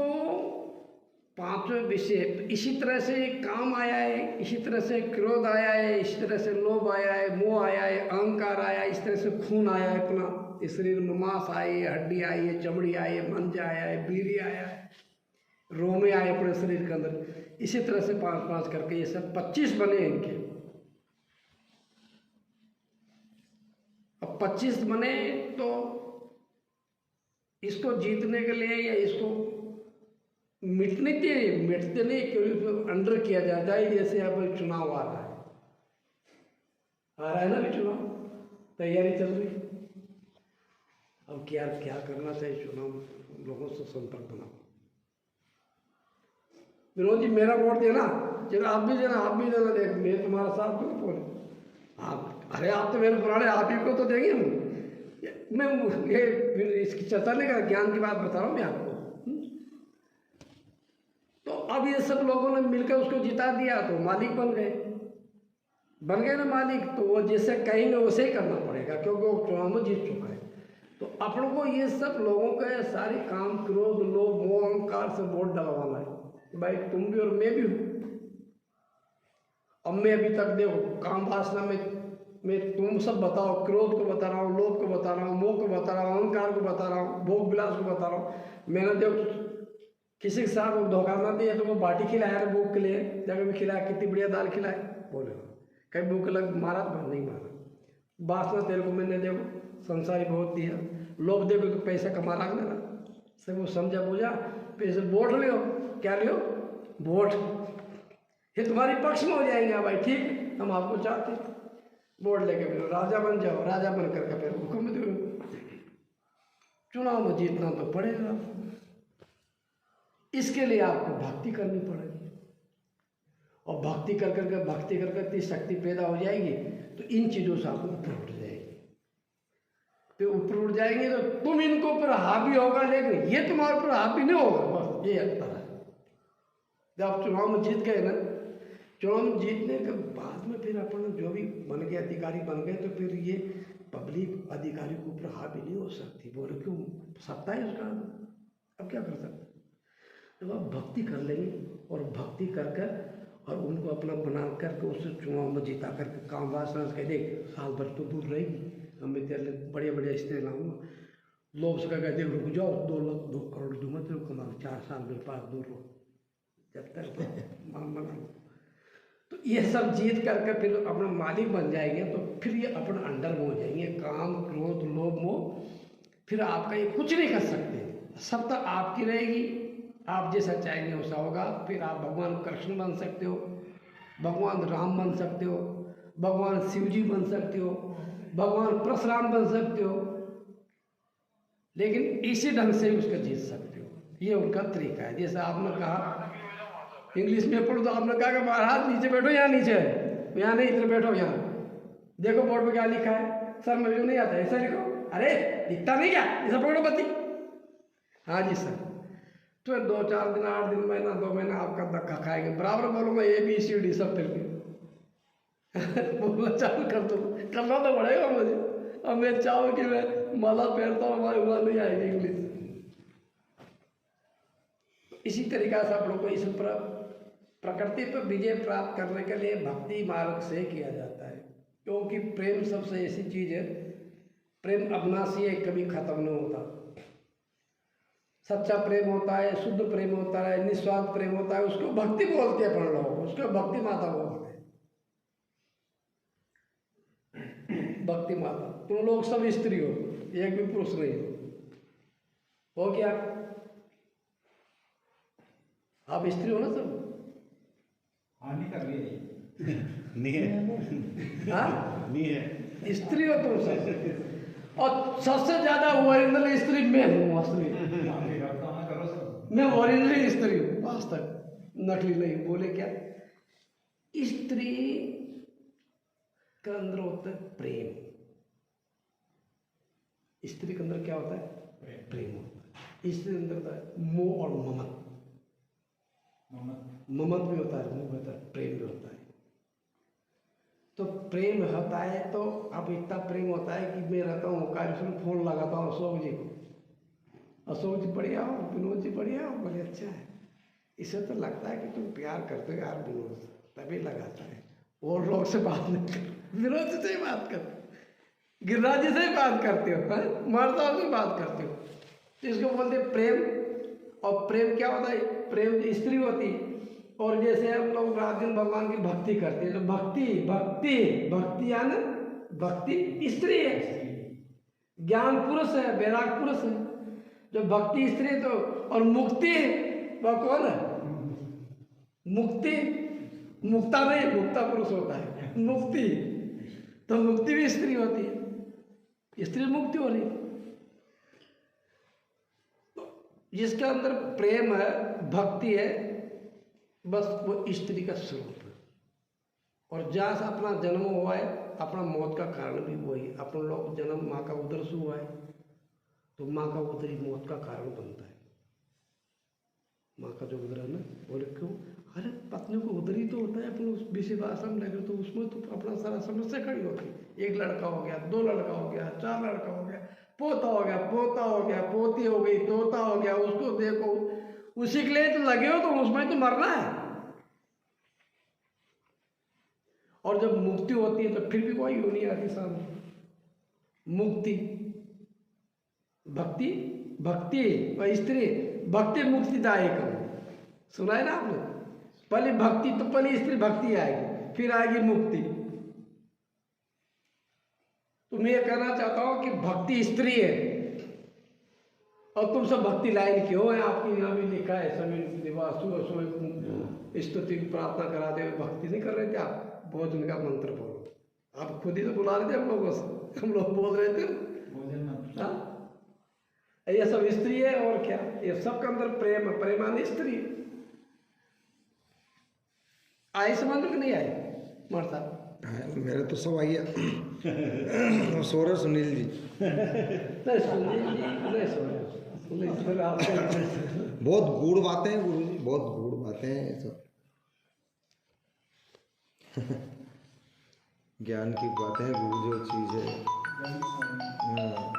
5वें विषय इसी तरह से काम आया है, इसी तरह से क्रोध आया है, इसी तरह से लोभ आया है, मोह आया है, अहंकार आया है, इस तरह से खून आया है, अपना इस शरीर में मांस आई है, हड्डी आई है, चमड़ी आई है, मंज आया है, बीड़ी आया है, रोमे आए अपने शरीर के अंदर। इसी तरह से 5-5 करके ये सब 25 बने इनके। अब 25 बने तो इसको जीतने के लिए या इसको मिटते नहीं, क्योंकि अंडर किया जाता है। जैसे अब चुनाव आ रहा है ना, भी चुनाव तैयारी चल रही है। अब क्या करना चाहिए? चुनाव लोगों से संपर्क बनाओ, विनोद जी मेरा वोट देना, चलो आप भी देना, देख मैं तुम्हारा साथ क्यों बोले आप, अरे आप तो मेरे पुराने, आप ही को तो देंगे हम। मैं ये इसकी चर्चा नहीं कर, ज्ञान की बात बता रहा हूँ मैं आपको। तो अब ये सब लोगों ने मिलकर उसको जिता दिया तो मालिक बन गए ना मालिक। तो वो जैसे कहेंगे वैसे ही करना पड़ेगा, क्योंकि वो चुनाव में जीत चुका है। तो अपन को ये सब लोगों के सारे काम, क्रोध, लोभ, मोह, अहंकार से वोट डलवाना है। भाई तुम भी और मैं भी हूँ। अब मैं अभी तक देखो काम वासना में मैं तुम सब बताओ, क्रोध को बता रहा हूँ, लोभ को बता रहा हूँ, मोह को बता रहा हूँ, अहंकार को बता रहा हूँ, भोग विलास को बता रहा हूँ। मैंने जब किसी के साथ वो धोखा ना दिया तो वो बाटी खिलाया है भूख के लिए, जगह भी खिलाया, कितनी बढ़िया दाल खिलाए, बोले कहीं भूख लग मारा तो नहीं मारा। वासना तेरे को मैंने देखो संसारी बहुत दिया, लोभ देखो तो पैसा कमा रखना ना, सब वो समझा बुझा, पैसे वोट लियो, क्या लियो वोट, ये तुम्हारे पक्ष में हो जाएंगे। भाई ठीक, हम आपको चाहते वोट लेके फिर राजा बन जाओ, राजा बन करके फिर हुक्म दो। चुनाव में जीतना तो पड़ेगा, इसके लिए आपको भक्ति करनी पड़ेगी। और भक्ति कर करके इतनी शक्ति पैदा हो जाएगी तो इन चीज़ों से आप ऊपर उठ जाएगी। तो ऊपर उठ जाएंगे तो तुम इनको ऊपर हावी होगा, लेकिन ये तुम्हारे ऊपर हावी नहीं होगा। बस ये अंतर है। जब आप चुनाव में जीत गए ना, चुनाव में जीतने के बाद में फिर अपन जो भी बन गए, अधिकारी बन गए, तो फिर ये पब्लिक अधिकारी के ऊपर हावी नहीं हो सकती। बोले क्यों, सत्ता है उसका, अब क्या कर सकते। जब आप भक्ति कर लेंगे और भक्ति करके और उनको अपना बना करके उससे चुनाव में जिता करके काम वासना कह दे, साल भर तो दूर रहेगी, हमें तेरे बढ़िया बढ़िया स्त्री लाऊंगा, लोग से कह दे रुक जाओ, 2 करोड़ दूंगा तेरे को, कमा 4 साल मेरे पास दूर रहो, जब तक बना। तो ये सब जीत करके फिर अपना मालिक बन जाएंगे, तो फिर ये अपने अंडर में हो जाएंगे। काम, क्रोध, लोभ, मोह फिर आपका ये कुछ नहीं कर सकते, सब तो आपकी रहेगी। आप जैसा चाहेंगे वैसा होगा। फिर आप भगवान कृष्ण बन सकते हो, भगवान राम बन सकते हो, भगवान शिव जी बन सकते हो, भगवान परशुराम बन सकते हो, लेकिन इसी ढंग से उसका जीत सकते हो। ये उनका तरीका है। जैसा आपने कहा इंग्लिश में पढ़ो तो आपने कहा कि महाराज नीचे बैठो, यहाँ नीचे है, यहाँ नहीं, इधर बैठो, यहाँ देखो बोर्ड पे क्या लिखा है। सर मुझे नहीं आता, ऐसा लिखो। अरे दिखता नहीं क्या, ऐसा पकड़ो बत्ती। हाँ जी सर। तो 2-4 दिन, 8 दिन, महीना, 2 महीना आपका धक्का खाएंगे। बराबर बोलूँगा ABCD सब करके बोलना चालू कर दो, करना तो पड़ेगा मुझे। अब मैं चाहूँ कि मैं माला पहनता हूँ, हमारी उम्र नहीं आएगी इंग्लिश। इसी तरीका से आप लोग को इस प्रकृति पर विजय प्राप्त करने के लिए भक्ति मार्ग से किया जाता है, क्योंकि प्रेम सबसे ऐसी चीज है, प्रेम अविनाशी है, कभी खत्म नहीं होता। सच्चा प्रेम होता है, शुद्ध प्रेम होता है, निस्वार्थ प्रेम होता है, उसको भक्ति बोलते हैं अपन लोग, उसको भक्ति माता बोलते हैं। भक्ति माता। तुम लोग सब स्त्री हो, एक भी पुरुष नहीं हो क्या? आप स्त्री हो ना सब? नहीं कर रही नहीं है। हाँ नहीं है, स्त्री हो तुम सब। और सबसे ज्यादा ओरिजिनल स्त्री मैं हूँ। असली मैं ओरिजिनल स्त्री हूँ, वास्तव नकली नहीं। बोले क्या? स्त्री के अंदर होता है प्रेम। स्त्री के अंदर क्या होता है? प्रेम होता है। स्त्री के अंदर होता है मोह और ममत। ममत भी होता है, मोह भी होता है, प्रेम भी होता है। तो प्रेम होता है तो अब इतना प्रेम होता है कि मैं रहता हूँ कार्य में फोन लगाता हूँ अशोक जी को, अशोक जी बढ़िया हो, विनोद जी बढ़िया हो, बड़े अच्छा है। इसे तो लगता है कि तुम प्यार करते हो यार विनोद, तभी लगाता है। और लोग से बात नहीं कर, विनोद जी से ही बात करते हो, गिरिराज जी से ही बात करते हो, मर्दा से बात करते हो। तो इसको बोलते प्रेम। और प्रेम क्या होता है? प्रेम स्त्री होती है। और जैसे हम लोग रात दिन भगवान की भक्ति करते हैं, तो भक्ति भक्ति भक्ति यानी भक्ति स्त्री है, ज्ञान पुरुष है, वैराग पुरुष है। जो भक्ति स्त्री है तो, और मुक्ति वह कौन है? मुक्ति मुक्ता नहीं, मुक्ता पुरुष होता है। मुक्ति तो मुक्ति भी स्त्री होती है, स्त्री मुक्ति हो रही है। जिसके अंदर प्रेम है, भक्ति है, बस वो स्त्री का स्वरूप है। और जहाँ से अपना जन्म हुआ है अपना मौत का कारण भी वही। अपना लोग जन्म माँ का उदर से हुआ है तो माँ का उदर ही मौत का कारण बनता है। माँ का जो उदर है ना, बोले क्यों? अरे पत्नी को उदर ही तो होता है। अपन उस विषय आश्रम लेकर तो उसमें तो अपना सारा समस्या खड़ी होती। एक लड़का हो गया, 2 लड़का हो गया, 4 लड़का हो गया, पोता हो गया, पोता हो गया, पोती हो गई, तोता हो गया, उसको देखो, उसी के लिए तो लगे हो, तो उसमें तो मरना है। और जब मुक्ति होती है तो फिर भी कोई नहीं आती सामने। मुक्ति भक्ति, भक्ति और स्त्री भक्ति मुक्तिदायक। सुना है ना आपने? पहले भक्ति तो पहले स्त्री भक्ति आएगी, फिर आएगी मुक्ति। तो मैं ये कहना चाहता हूं कि भक्ति स्त्री है और तुम सब भक्ति लाइन क्यों है? आपकी यहाँ भी लिखा है सभी स्तुति की प्रार्थना कराते हुए भक्ति नहीं कर रहे थे आप? भोजन का मंत्र बोलो। आप खुद ही तो बुला रहे थे हम लोगों से, हम लोग बोल रहे थे हाँ? ये सब स्त्री है और क्या? ये सबके अंदर प्रेम है, प्रेमानी स्त्री। आई समझ में नहीं आई मरता? मेरे तो सब आई है। सो रहे सुनील जी? नहीं सुनील जी नहीं सो रहे। फिर आपको बहुत गूढ़ बातें हैं गुरु जी, बहुत गूढ़ बातें हैं ये सब। ज्ञान की बातें हैं गुरु, जो चीज़ है। हाँ।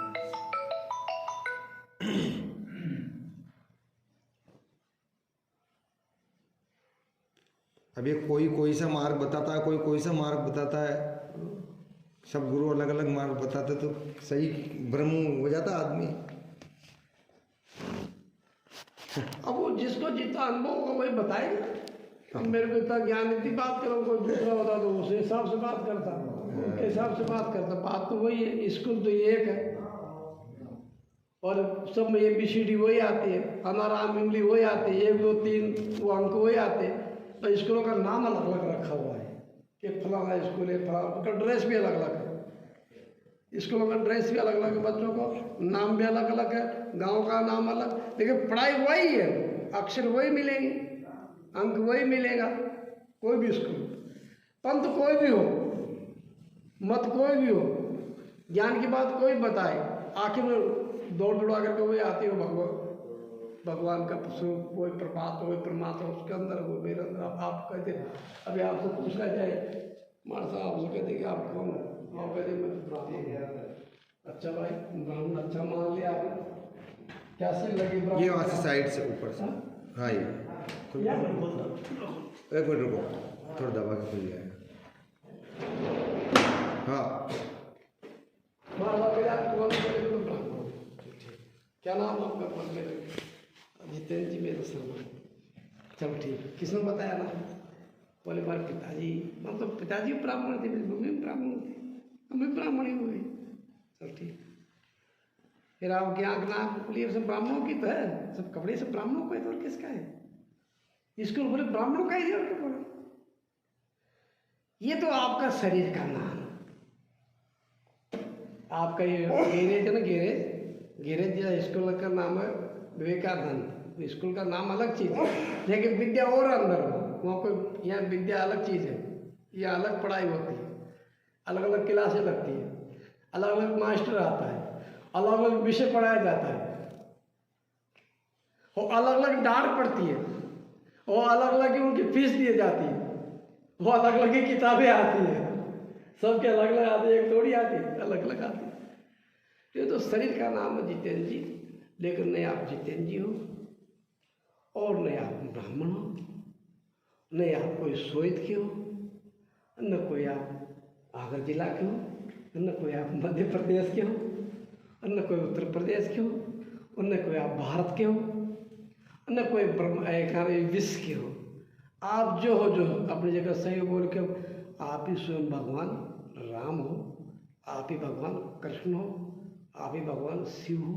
अब ये कोई सा मार्ग बताता है, कोई सा मार्ग बताता है। सब गुरु अलग अलग मार्ग बताते तो सही ब्रह्म हो जाता आदमी। अब वो जिसको जितना अनुभव होगा वही बताएगा। अब मेरे को इतना ज्ञान इतनी बात करो, कोई दूसरा होता तो उस हिसाब से बात करता, उनके हिसाब से बात करता। बात तो वही है, स्कूल तो ये एक है और सब में ABCD वही आती है, अनाराम इमली वही आती है, 1 2 3 वो अंक वही आते हैं। तो स्कूलों का नाम अलग अलग रखा हुआ है कि फलाना स्कूल है, फलाना, उनका ड्रेस भी अलग अलग है। स्कूलों का ड्रेस भी अलग अलग है, बच्चों को नाम भी अलग अलग है, गांव का नाम अलग, लेकिन पढ़ाई वही है, अक्षर वही मिलेंगे, अंक वही मिलेगा। कोई भी स्कूल, पंथ कोई भी हो, मत कोई भी हो, ज्ञान की बात कोई बताए, आखिर में दौड़ दौड़ा करके वही आती हो भगवान का स्वरूप, वही प्रभात, वही परमात्मा उसके अंदर, वो मेरे अंदर। आप कहते अभी आपसे पूछना चाहे मार साहब, आपसे कहते कि आप कौन हो? आप कहते मैं तो ब्राह्मण। अच्छा भाई, ब्राह्मण अच्छा मान लिया आपने, कैसे लगी ब्राह्मण? ये वहाँ से साइड से ऊपर से। हाँ ये एक मिनट रुको, थोड़ा दबा के खुल जाएगा। हाँ क्या नाम आपका? जितेंद्र जी मेरे शर्मा। चलो ठीक। किसने बताया ना? बोले हमारे पिताजी, मतलब पिताजी ब्राह्मण थे, मेरी मम्मी ब्राह्मण थी, हम भी ब्राह्मण ही हुए। चल ठीक। फिर आपकी आँख नाक खुली, सब ब्राह्मणों की तो है, सब कपड़े सब ब्राह्मणों को है, तो और किसका है? स्कूल बोले ब्राह्मणों का ही है, और क्या बोले? ये तो आपका शरीर का नाम, आपका ये गैरेज है ना, गैरेज स्कूल का नाम है विवेकानंद। स्कूल का नाम अलग चीज़ है, लेकिन विद्या और अंदर हो वहाँ कोई। यहाँ विद्या अलग चीज़ है, यह अलग पढ़ाई होती है, अलग अलग क्लासें लगती है, अलग अलग मास्टर आता है, अलग अलग विषय पढ़ाया जाता है, और अलग अलग डांट पड़ती है, और अलग अलग की उनकी फीस दी जाती है, वो अलग अलग की किताबें आती है, सबके अलग अलग आती है, एक थोड़ी आती है, अलग अलग आती है। ये तो शरीर का नाम है जितेंद्र जी, लेकिन नहीं आप जितेंद्र जी हो और नहीं आप ब्राह्मण हो, नहीं आप कोई सोइत के हो, न कोई आप आगरा जिला के हो, न कोई आप मध्य प्रदेश के हो, और न कोई उत्तर प्रदेश के हो, और न कोई आप भारत के हो, न कोई विश्व के हो। आप जो हो, जो अपनी जगह सही बोल के आप ही स्वयं भगवान राम हो, आप ही भगवान कृष्ण हो, आप ही भगवान शिव हो,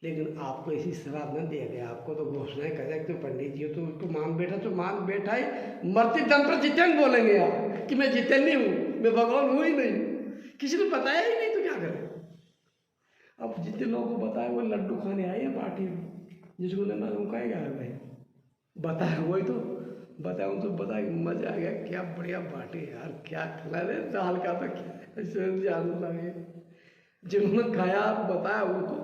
लेकिन आपको ऐसी श्राप न दिया गया। आपको तो घोषणाएं कर सकते पंडित जी हो, तो मान बैठा तो मान बैठा है, मरते दम पर जितेंद्र बोलेंगे आप कि मैं जितेंद्र हूँ, मैं भगवान हूँ ही नहीं। किसी ने बताया ही नहीं तो क्या करें? अब जितने लोगों को बताया वो लड्डू खाने आए हैं पार्टी में, जिसको नहीं मालूम कहेगा भाई बताया, वही तो बताऊँ तो बता मजा आ गया, क्या बढ़िया बाटे यार, क्या कलर है दाल का, तो क्या स्वयं जान लगे जिन्होंने खाया बताया उनको।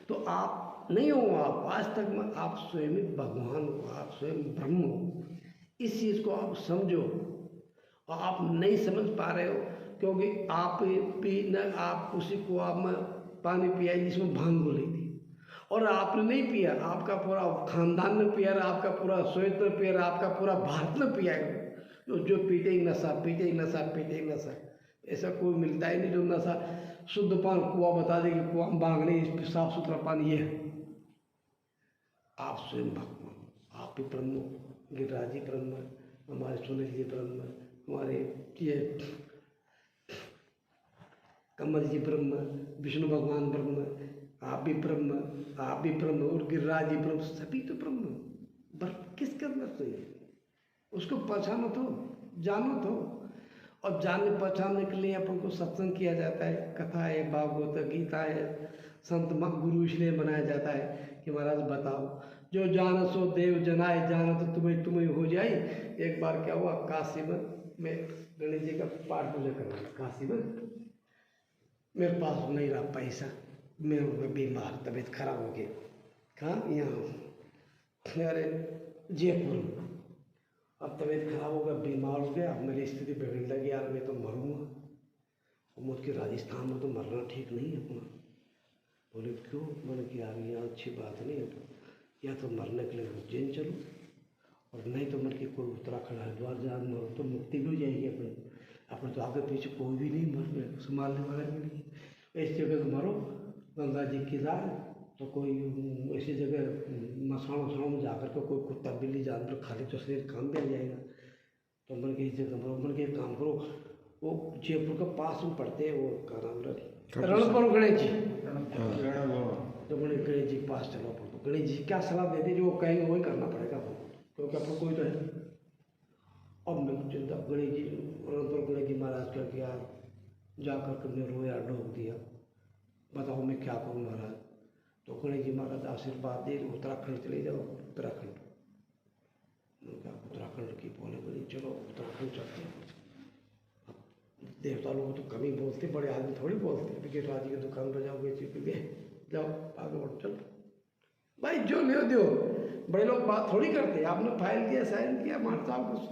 तो आप नहीं हो, आप आज तक में आप स्वयं ही भगवान हो, आप स्वयं ब्रह्म हो। इस चीज़ को आप समझो, और आप नहीं समझ पा रहे हो क्योंकि आप भी न आप उसी को आप में पानी पिया जिसमें भांग घुली थी, और आपने नहीं पिया, आपका पूरा खानदान ने पिया, आपका पूरा सोच ने पिया, आपका पूरा भारत ने पिया है। जो पीते ही नशा, पीते ही नशा, पीते ही नशा, ऐसा कोई मिलता ही नहीं जो नशा शुद्ध पान कुआं बता दे कि कुआं भांग नहीं, साफ सुथरा पानी ये है। आप स्वयं भगवान, आप ही ब्रह्म, गिरिराज जी ब्रह्म, हमारे सुनील जी ब्रह्म, हमारे ये कमल जी ब्रह्म, विष्णु भगवान ब्रह्म, आप भी ब्रह्म, आप भी ब्रह्म, और गिरिराज जी ब्रह्म, सभी तो ब्रह्म। ब्रह्म किसके अंदर से है? उसको पहचानो तो, जानो तो। और जानने पहचानने के लिए अपन को सत्संग किया जाता है, कथा है, भागवत गीता है, संत गुरु इसलिए बनाया जाता है कि महाराज बताओ, जो जान सो देव जनाए, जाना तो तुम्हें तुम्हें हो जाए। एक बार क्या हुआ, काशी में मैं गणेश जी का पाठ पूजा कर रहा, काशी में मेरे पास नहीं रहा पैसा, मैं बीमार, तबीयत खराब हो गया। कहाँ? यहाँ अरे जयपुर में। अब तबीयत खराब हो गया, बीमार हो गया, अब मेरी स्थिति बिगड़ने लगी, यार मैं तो मरूँगा, और मुझे राजस्थान में तो मरना ठीक नहीं है अपना। बोले क्यों? मैंने कि यार यहाँ अच्छी बात नहीं है, तो या तो मरने के लिए उज्जैन चलो, और नहीं तो मन की कोई उत्तराखंड हरिद्वार जहाँ मरो तो मुक्ति भी हो जाएगी अपनी। अपने तो आगे पीछे कोई भी नहीं मर संभालने वाला भी नहीं, ऐसी जगह तो मरो गंगा जी की दार, तो कोई ऐसी जगह मसाणों वसाणों में जाकर के कोई कुत्ता बिल्ली जानवर खा ले तो शरीर काम भी आ जाएगा। तो मन के इस जगह मरो, मन के एक काम करो, वो जयपुर के पास में पड़ते हैं, वो क्या नाम रणपुर गणेश जी, तो गणेश जी के पास चलो। तो गणेश जी क्या सलाह देते, जो कहेंगे वही करना पड़ेगा आपको, क्योंकि आपको कोई तो है। अब मैं चिंता, गणेश जी रणपुर गणेश जी महाराज का किया, जाकर के मैं रोया डोक दिया, बताओ मैं क्या करूँ महाराज। तो गणेश जी महाराज आशीर्वाद दे, उत्तराखंड चले जाओ। उत्तराखंड, क्या उत्तराखंड की बोले बोले चलो उत्तराखंड चलते हैं। देवता लोग तो कम ही बोलते, बड़े आदमी थोड़ी बोलते। अभी गिरिराज जी की दुकान पर जाओगे, जाओ आगे बढ़ो चलो भाई, जो ले दो। बड़े लोग बात थोड़ी करते, आपने फाइल किया, साइन किया, मारता हूँ कुछ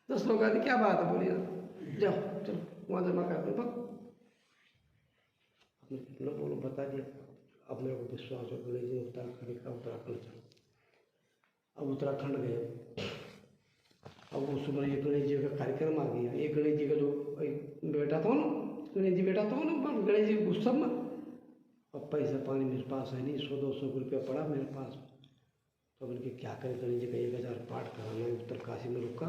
10 लोग आते, क्या बात है बोलिए, जाओ चलो वहाँ जमा कर दो। आपने कितना बोलो बता दिया, अब मेरे को विश्वास हो गणेश जी उत्तराखंड का, उत्तराखंड चलो। अब उत्तराखंड गए, अब उस समय ये गणेश जी का कार्यक्रम आ गया। ये गणेश जी का जो बेटा था ना, गणेश जी बेटा था ना, गणेश जी गुस्सा में, अब पैसा पानी मेरे पास है नहीं, 100-200 रुपया पड़ा मेरे पास। तो मैंने क्या करें, गणेश जी का 1000 पाठ कराना है, उत्तरकाशी में रुका,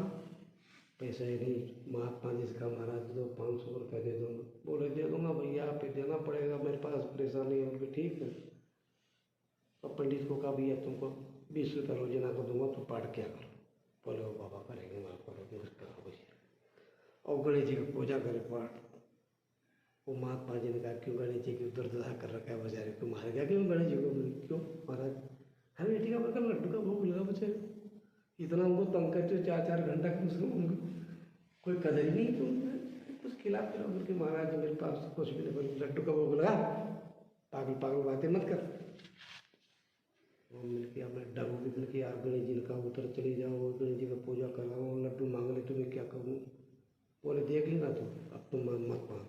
पैसा है नहीं। महात्मा जी से कहा महाराज दो 500 रुपया दे दूँगा। बोले दे दूँगा भैया, आप ही देना पड़ेगा, मेरे पास परेशानी है। उनकी ठीक है। अब पंडित को कहा भैया तुमको 20 रुपया रोजाना को दूंगा, तो पाठ क्या करो। बोले वो बाबा करेंगे, माफ करो करो भैया। और गणेश जी की पूजा करे पाठ। वो महात्मा जी ने कहा क्यों गणेश जी की दुर्दशा कर रखा है बेचारे, क्यों मार गया क्यों गणेश जी को? क्यों महाराज, हर बेटी का बरकर लड्डू का भोग लगा बेचारे, इतना उनको तंग करते 4-4 घंटा कम से कम, कोई कदर ही नहीं। तो कुछ खिलाफ करो उनके, महाराज मेरे पास कुछ भी नहीं, लड्डू का भोग लगा, पागल पागल बातें मत कर। मिल के अपने डबू भी मिल के, यार गणेश जी ने कहा उतर चले जाओ, गणेश जी का पूजा कराओ, लड्डू मांग ले, तुम्हें क्या कहूँ। बोले देख लेना तुम, अब तुम मत मांग।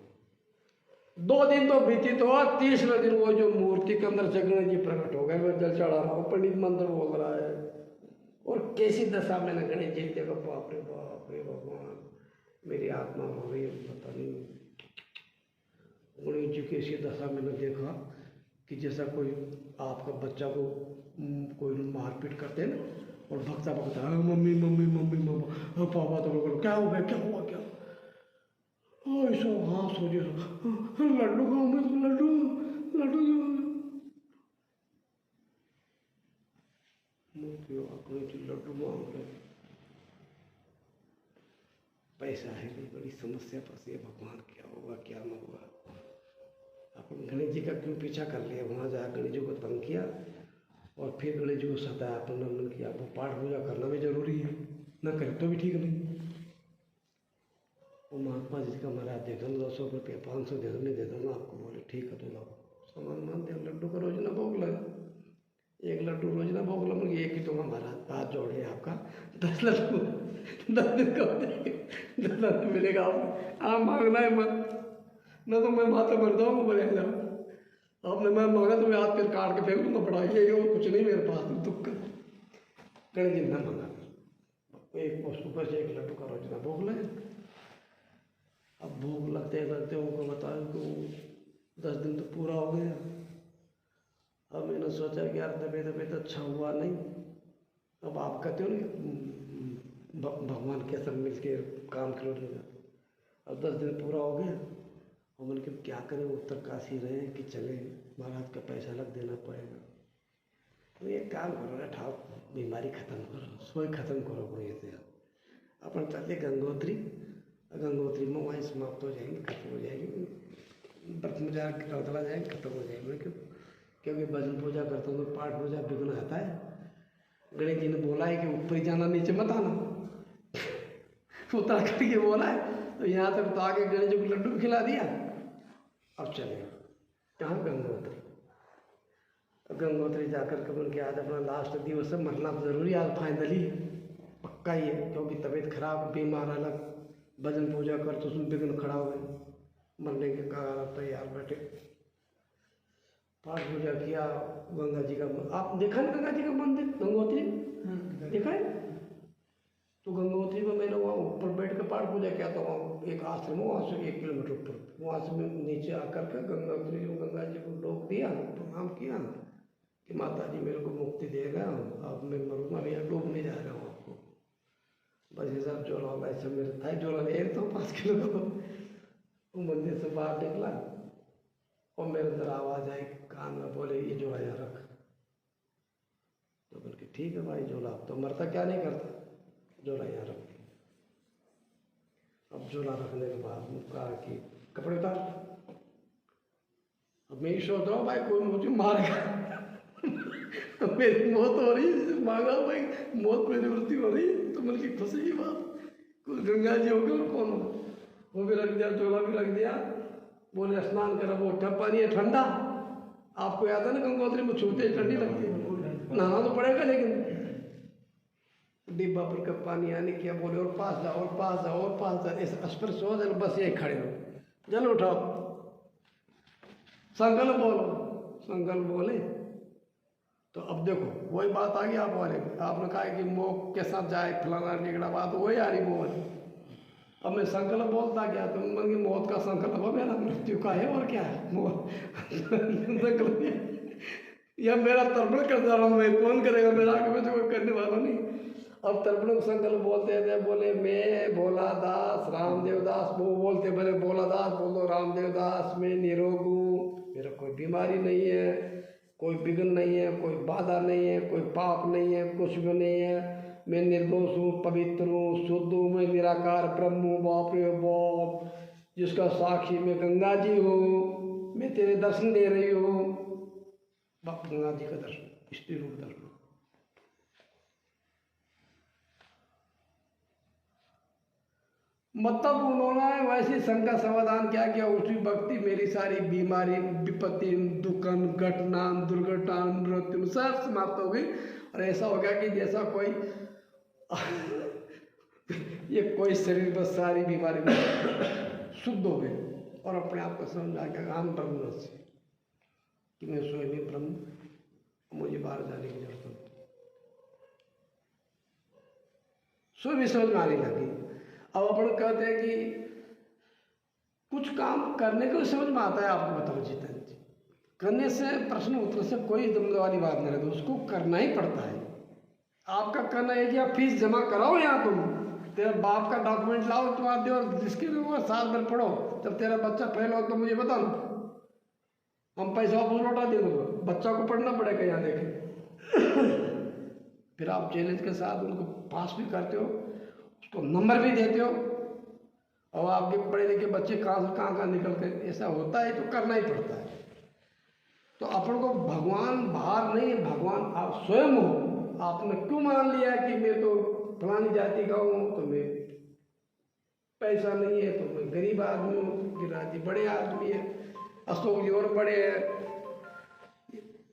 2 दिन तो व्यतीत हुआ, 30वें दिन वो जो मूर्ति के अंदर से गणेश जी प्रकट हो गए, वो जल चढ़ा रहा हो, पंडित मंत्र बोल रहा है, और कैसी दशा मैंने गणेश जी देखा, बाप रे भगवान, मेरी आत्मा हो रही है, पता नहीं गणेश जी कैसी दशा मैंने देखा कि जैसा कोई आपका बच्चा को कोई मारपीट करते हैं ना, और भक्ता भक्ता मम्मी मम्मी मम्मी मम्मा पापा, तो बोलो क्या हो गया, क्या हुआ, क्या ऐसा हाँ सोचे लड्डू खाओ, मैं तो लड्डू लड्डू लड्डू मांग रहे, पैसा है नहीं, बड़ी समस्या फंसी है। भगवान क्या होगा क्या न होगा। अपन गणेश जी का क्यों पीछा कर लिया, वहाँ जा गणेश जी को तंग किया, और फिर गणेश जी को सताया, अपन ने किया। वो पाठ पूजा करना भी जरूरी है। न करे तो भी ठीक नहीं। वो महात्मा जी का महाराज दे दो 200 रुपये 500 दे दो, नहीं दे दो ना आपको, बोले ठीक है तो लाओ सामान मान दे, लड्डू का रोज ना भोग लगा, 1 लड्डू रोज ना भोग लगा, एक ही तो महाराज हाथ जोड़े आपका 10 लड्डू 10 दिन का 10 लड्डू मिलेगा आपको, आप मांगना है मत, न तो मैं माथा भर जाऊँगा बोले जाओ आपने मैं मांगा तो मैं हाथ पैर काट के फेंक दूँगा, पढ़ाइए और कुछ नहीं मेरे पास दुख का। गणेश जी न मांगा, एक ऊपर से 1 लड्डू का रोज ना भोग लगे। अब भूख लगते लगते उनको बताया कि 10 दिन तो पूरा हो गया। अब मैंने सोचा कि यार तबीयत अच्छा हुआ नहीं, अब आप कहते हो ना भगवान के सब मिल के काम करो, अब 10 दिन पूरा हो गया। और मैंने कि क्या करें, उत्तरकाशी रहे कि चले, महाराज का पैसा अलग देना पड़ेगा। तो ये काम करो ना, ठाव बीमारी खत्म करो, सोई खत्म करो कोई से अपन चले गंगोत्री, गंगोत्री में वहीं समाप्त हो जाएंगे, खत्म हो जाएगी, व्रत में जाकर चला जाएंगे, खत्म हो जाएंगे। क्योंकि भजन पूजा करता हूँ तो पाठ पूजा विघ्न आता है। गणेश जी ने बोला है कि ऊपर ही जाना, नीचे मत आना, उतर करके बोला है। तो यहाँ तक तो आगे गणेश जी को लड्डू भी खिला दिया। अब चले कहाँ, गंगोत्री। गंगोत्री जाकर के बोल के आज अपना लास्ट दिवस है, मरना तो जरूरी आज फाइनली पक्का ही है, क्योंकि तबीयत खराब, बीमार अलग, भजन पूजा कर तो उसमें विघ्न खड़ा हो गए, मरने के कगार तैयार बैठे। पाठ पूजा किया, गंगा जी का आप देखा ना, गंगा जी का मंदिर गंगोत्री देखा है? तो गंगोत्री में मैंने वहाँ ऊपर बैठ कर पाठ पूजा किया था। वहाँ एक आश्रम है, वहाँ से 1 किलोमीटर ऊपर, वहाँ से मैं नीचे आकर के गंगोत्री गंगा जी को डोब दिया, प्रणाम किया कि माता जी मेरे को मुक्ति दे रहा हूँ, अब मैं मरूंगा नहीं, डूबने जा रहा हूँ आपको। बस ये सब जोड़ा होगा, ऐसा मेरे था जोड़ा ले तो 5 किलो का। वो मंदिर से बाहर निकला और मेरे अंदर आवाज़ आई कान में, बोले ये जोड़ा यहाँ रख। तो बोल के ठीक है भाई, जोड़ा अब तो मरता क्या नहीं करता, जोड़ा यहाँ रख। अब जोड़ा रखने के बाद कहा कि कपड़े उतार। अब मैं ही सोच रहा हूँ भाई कोई मुझे मारेगा मेरी मौत हो रही है, मांगा भाई मौत में निवृत्ति हो रही है, तो मतलब की खुशी की बात, कुछ गंगा जी हो गए कौन हो, वो भी रख दिया, जोड़ा भी रख दिया। बोले स्नान करा, वो पानी है ठंडा, आपको याद है ना गंगोत्री में छूते ही ठंडी लगती है, नहाना तो पड़ेगा। लेकिन डिब्बा पर का पानी आने किया, बोले और पास जाओ और पास जाओ और पास जाओ, ऐसे स्पर्श हो जाए, बस यही खड़े हो, जल उठाओ, संकल्प बोलो। संकल्प बोले तो अब देखो वही बात आ गई आप वाले, आपने कहा कि मोह के साथ जाए फलाना निकला, बात वही आ रही मोह। अब मैं संकल्प बोलता गया तो मन की मौत का संकल्प हो, मेरा मृत्यु का है और क्या है मोह संकल्प, या मेरा तर्पण कर जा रहा हूँ मैं, कौन करेगा मेरा, आगे में कोई करने वाला नहीं। अब तर्पण संकल्प बोलते थे, बोले मैं भोला दास रामदेव दास, वो बोलते बोले भोला दास बोलो रामदेव दास, मैं निरोग हूँ, मेरा कोई बीमारी नहीं है, कोई विघ्न नहीं है, कोई बाधा नहीं है, कोई पाप नहीं है, कुछ भी नहीं है, मैं निर्दोष हूँ, पवित्र हूँ, शुद्ध हूँ, मैं निराकार ब्रह्म हूँ, बाप रे बाप, जिसका साक्षी मैं गंगा जी हूँ, मैं तेरे दर्शन दे रही हूँ। बाप गंगा जी का दर्शन, स्त्री रूप दर्शन। मतलब उन्होंने वैसी शंका समाधान क्या किया, उसी भक्ति मेरी सारी बीमारी, विपत्ति, दुखन, घटना, दुर्घटना, मृत्यु सब समाप्त हो गई। और ऐसा हो गया कि जैसा कोई ये कोई शरीर पर सारी बीमारी शुद्ध हो गई और अपने आप को समझ आ गया हम ब्रह्म से, कि मैं स्वयं ही ब्रह्म, मुझे बाहर जाने की जरूरत नहीं, स्वयं समझ में आने लगी। अब अपन कहते हैं कि कुछ काम करने को समझ में आता है, आपको बताओ जीतन जी, करने से प्रश्न उत्तर से कोई दमदम वाली बात नहीं रहती, उसको करना ही पड़ता है। आपका करना है कि आप फीस जमा कराओ, यहाँ तुम तेरा बाप का डॉक्यूमेंट लाओ, तुम आप दो, और जिसके लिए साल भर पढ़ो, जब तेरा बच्चा फेल हो तो मुझे बताओ, हम पैसा वापस लौटा देंगे, तो बच्चा को पढ़ना पड़ेगा यहाँ देखें फिर आप चैलेंज के साथ उनको पास भी करते हो, उसको नंबर भी देते हो, और आपके पढ़े लिखे बच्चे कहाँ से कहाँ निकल कर, ऐसा होता है तो करना ही पड़ता है। तो अपन को भगवान बाहर नहीं, भगवान आप स्वयं हो। आपने क्यों मान लिया कि मैं तो फलानी जाति का हूँ तो मैं पैसा नहीं है तो मैं गरीब आदमी हूँ, गिरिराज जी बड़े आदमी है, अशोक जी और बड़े हैं।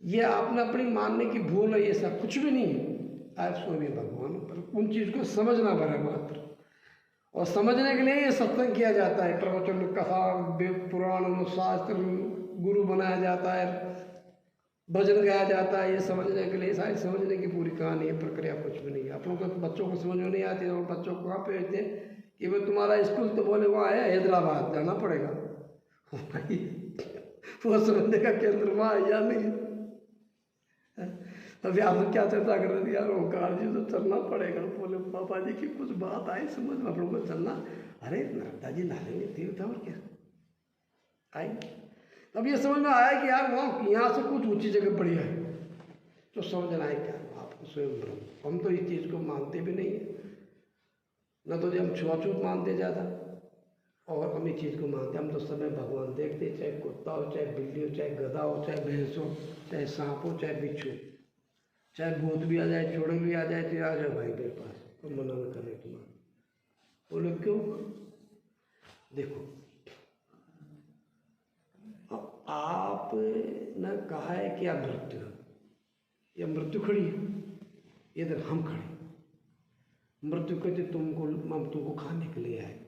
ये आपने अपनी मानने की भूल है, ये सब कुछ भी नहीं है। आज स्वामी भगवान पर उन चीज़ को समझना पड़े मात्र, और समझने के लिए ये सत्संग किया जाता है, प्रवचन कथा पुराण शास्त्र गुरु बनाया जाता है, भजन गाया जाता है। ये समझने के लिए, सारी समझने की पूरी कहानी है, प्रक्रिया कुछ भी नहीं है। अपनों को तो बच्चों को समझ में नहीं आती, और बच्चों को कहाँ पे भेजते हैं कि भाई तुम्हारा स्कूल तो बोले वहाँ है हैदराबाद, जाना पड़ेगा। वो समझने का केंद्र वहाँ है या नहीं है। अभी आप क्या चर्चा कर रहे थे यार, ओंकार जी तो चलना पड़ेगा। बोले पापा जी की कुछ बात आई समझ में, अपनों को चलना। अरे नारदा जी नालेंगे तीर्थ और क्या आई। तब ये समझ में आया कि यार वहाँ यहाँ से कुछ ऊंची जगह बढ़िया है, तो समझना है क्या आपको स्वयं ब्रह्म। हम तो इस चीज़ को मानते भी नहीं है, न तो हम छुआछूत मानते ज़्यादा, और हम इस चीज़ को मानते। हम तो समय भगवान देखते, चाहे कुत्ता हो, चाहे बिल्ली हो, चाहे गधा हो, चाहे भैंस हो, चाहे सांप हो, चाहे बिच्छू, चाहे भूत भी आ जाए, चोड़क भी आ जाए, तो आ जाओ भाई मेरे पास, तो मना न करें तुम्हारा। बोले क्यों? देखो अब आप ने कहा है कि आप मृत्यु, या मृत्यु खड़ी है, इधर हम खड़े। मृत्यु कहते तुमको, हम तुमको खाने के लिए आए,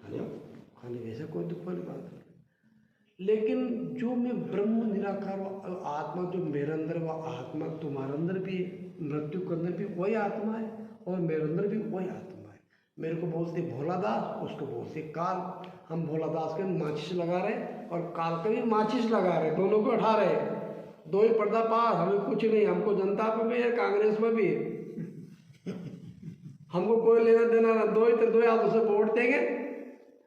आ जाओ खाने, वैसा कोई दुख वाली बात नहीं। लेकिन जो मैं ब्रह्म निराकार आत्मा जो मेरे अंदर, वह आत्मा तुम्हारे अंदर भी है, मृत्यु के अंदर भी वही आत्मा है, और मेरे अंदर भी वही आत्मा है। मेरे को बोलते भोलादास, उसको बोलते काल। हम भोलादास के माचिस लगा रहे और काल के भी माचिस लगा रहे, दोनों को उठा रहे, दो ही पर्दा पास। हमें कुछ नहीं, हमको जनता पर भी है, कांग्रेस में भी है, हमको कोई लेना देना ना। दो ही तो दो हाथों से वोट देंगे,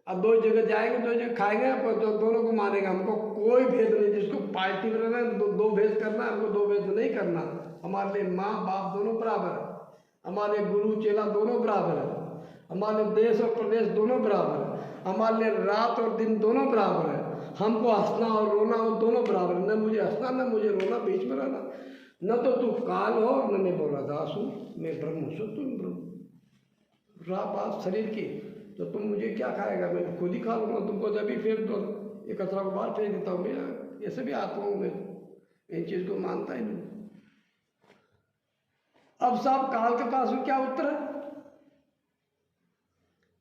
अब दो जगह जाएंगे, दो जगह खाएंगे, तो दोनों को मानेगा। हमको कोई भेद नहीं, जिसको पार्टी में रहना है दो भेद करना, हमको दो भेद नहीं करना। हमारे लिए माँ बाप दोनों बराबर है, हमारे लिए गुरु चेला दोनों बराबर है, हमारे लिए देश और प्रदेश दोनों बराबर है, हमारे लिए रात और दिन दोनों बराबर है। हमको हंसना और रोना हो दोनों बराबर, न मुझे हंसना न मुझे रोना, बीच में रहना। न तो तू काल हो, न मैं भोलादास हूँ, मैं ब्रह्म हूँ, तुम ब्रह्म। रहा बात शरीर की, तो तुम मुझे क्या खाएगा, मैं खुद ही खा लूँगा तुमको, जब भी फेंक दो, ये कचरा को बाहर फेंक देता हूँ। मैं ऐसे भी आत्मा हूँ, मैं इन चीज़ को मानता ही नहीं। अब साहब काल के पास में क्या उत्तर है?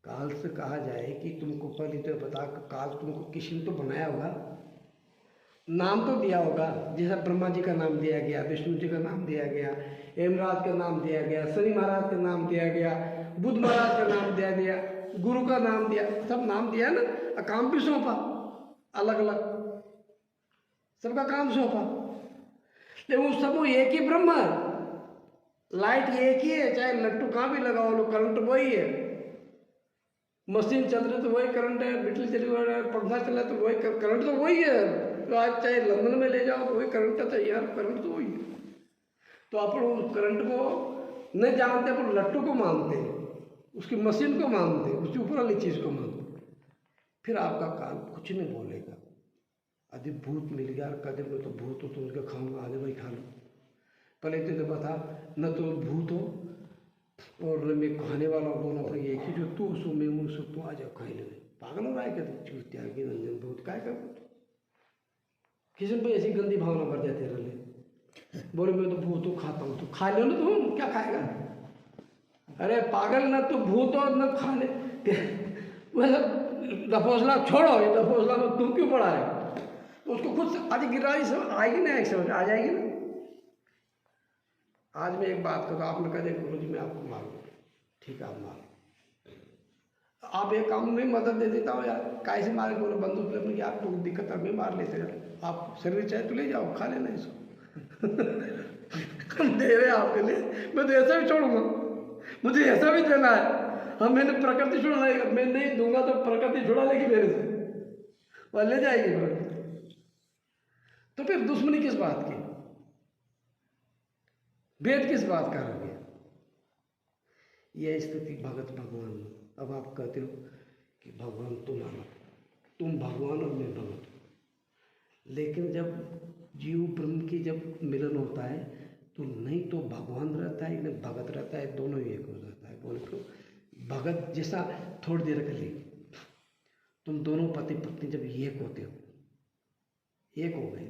काल से कहा जाए कि तुमको पहले तो बता, काल तुमको किसी ने तो बनाया होगा, नाम तो दिया होगा। जैसा ब्रह्मा जी का नाम दिया गया, विष्णु जी का नाम दिया गया, हेमराज का नाम दिया गया, शनि महाराज का नाम दिया गया, बुद्ध महाराज का नाम दिया गया, गुरु का नाम दिया, सब नाम दिया है ना। काम भी सौंपा अलग अलग, सबका काम सौंपा, लेकिन वो सब एक ही ब्रह्म है। लाइट एक ही है, चाहे लट्टू कहाँ भी लगाओ लो, करंट वही है। मशीन चल रही तो वही करंट है, बिजली चली हुई, पंखा चला तो वही करंट, तो वही है। तो आज चाहे लंदन में ले जाओ तो वही करंट है, यार करंट तो वही है। तो अपन उस करंट को नहीं जानते, अपन लट्टू को मानते हैं, उसकी मशीन को मानते हैं, उसकी ऊपर वाली चीज़ को मानते हैं। फिर आपका काल कुछ नहीं बोलेगा। यदि भूत मिल गया, कदम में तो भूत हो तो उनके खाऊंगा, आगे वही खा लो। पहले तो बता, न तो भूत हो और मैं खाने वाला दोनों तो एक ही, जो तू सो मैं हूँ सो तू, आ जाओ खाई ले। पागल हो रहा है क्या? चूत त्यागी रंजन भूत काय कर, किसी पे ऐसी गंदी भावना भर जाते रहे। बोले मैं तो भूत हो, खाता हूँ, तो खा लो ना, तुम क्या खाएगा? अरे पागल, ना तो भूत हो न खाने, वैसे दफोसला छोड़ो, ये दफोसला में तुम क्यों पड़ा है? तो उसको खुद आज गिरा समझ आएगी ना, एक समझ आ जाएगी ना। आज मैं एक बात करूँ, आपने कहा गुरु जी मैं आपको मार लूँ, ठीक है आप मार, आप एक काम में मदद दे देता हूँ यार, कैसे मारे? बोले बंदूक लेने की आपको दिक्कत है, मैं मार लेते यार, आप शरीर चाहे तो ले जाओ, खा लेना इसको। हम दे रहे आपके लिए, मैं तो ऐसा भी छोड़ूंगा, मुझे ऐसा भी देना है। हम मैंने प्रकृति छुड़ा लेगा, मैं नहीं दूंगा तो प्रकृति छुड़ा लेगी मेरे से, वह ले जाएगी प्रकृति। तो फिर दुश्मनी किस बात की, भेद किस बात का रह गया? यह स्थिति भगत भगवान। अब आप कहते हो कि भगवान तुम अलग, तुम भगवान और मैं भगत, लेकिन जब जीव ब्रह्म की जब मिलन होता है तो नहीं तो भगवान रहता है, नहीं भगत रहता है, दोनों ही एक हो जाता है। बोले तो भगत जैसा थोड़ी देर के लिए तुम दोनों पति पत्नी जब एक होते हो, एक हो गए,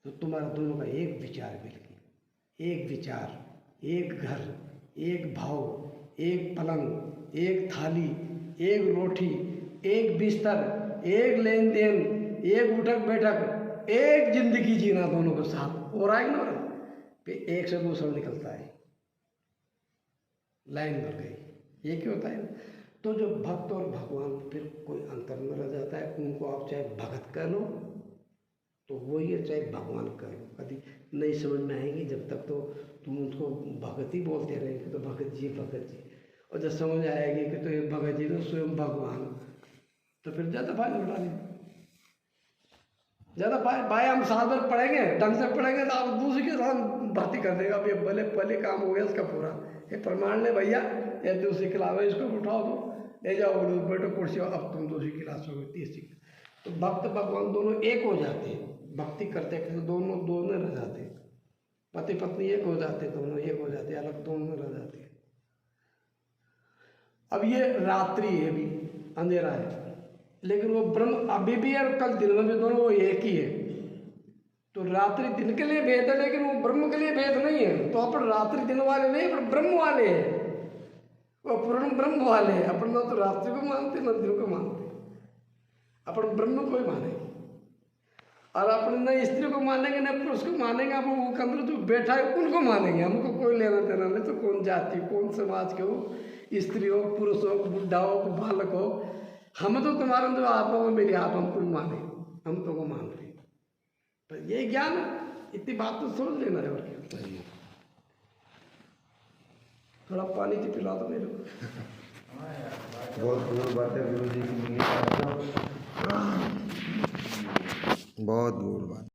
तो तुम्हारा दोनों का एक विचार मिल गया, एक विचार, एक घर, एक भाव, एक पलंग, एक थाली, एक रोटी, एक बिस्तर, एक लेन देन, एक उठक बैठक, एक जिंदगी जीना दोनों के साथ। और आएगा ना फिर एक से दूसरा निकलता है, लाइन बन गई। ये क्यों होता है? तो जो भक्त और भगवान फिर कोई अंतर में रह जाता है। उनको आप चाहे भगत कह लो तो वही है, चाहे भगवान कह लो, कभी नहीं समझ में आएगी जब तक तो तुम उनको भगत ही बोलते रहेंगे। तो भगत जी भगत जी, और जब समझ आएगी कि तो ये भगत जी तो स्वयं भगवान, तो फिर ज़्यादा फायदा उठा लें। ज़्यादा भाई हम साल भर पढ़ेंगे, ढंग से पढ़ेंगे तो आप दूसरे के साथ भर्ती कर देगा। अब ये भले पहले काम हो गया इसका पूरा, ये प्रमाण ले भैया, ये दूसरी क्लास है, इसको उठाओ दो, ले जाओ बैठो कुर्सी, अब तुम दूसरी क्लास हो गई, तीसरी। तो भक्त भगवान दोनों एक हो जाते हैं, भक्ति करते करते दोनों रह जाते हैं। पति पत्नी एक हो जाते, दोनों एक हो जाते, अलग दोनों रह जाते हैं। अब ये रात्रि है, अभी अंधेरा है, लेकिन वो ब्रह्म अभी भी है और कल दिन में भी दोनों वो एक ही है। तो रात्रि दिन के लिए भेद है, लेकिन वो ब्रह्म के लिए भेद नहीं है। तो अपन रात्रि दिन वाले नहीं, अपन ब्रह्म वाले हैं, वो पूर्ण ब्रह्म वाले हैं। अपन ना तो रात्रि को मानते ना दिन को मानते, अपन ब्रह्म को ही मानेंगे। और अपन न स्त्री को मानेंगे न पुरुष को मानेंगे, अपन वो अंदर जो बैठा है उनको मानेंगे। हमको कोई लेना देना नहीं, तो कौन जाति कौन समाज के हो, स्त्री हो पुरुष हो बुढ़ा हो बालक हो, हम तो तुम्हारा जो आत्मा में मेरी आत्मा हमको माने, हम तो को मान रहे। तो ये ज्ञान इतनी बात तो सोच लेना है। और क्या थोड़ा पानी तो पिला दो मेरे को। बहुत दूर बात है गुरु जी की, बहुत दूर बात।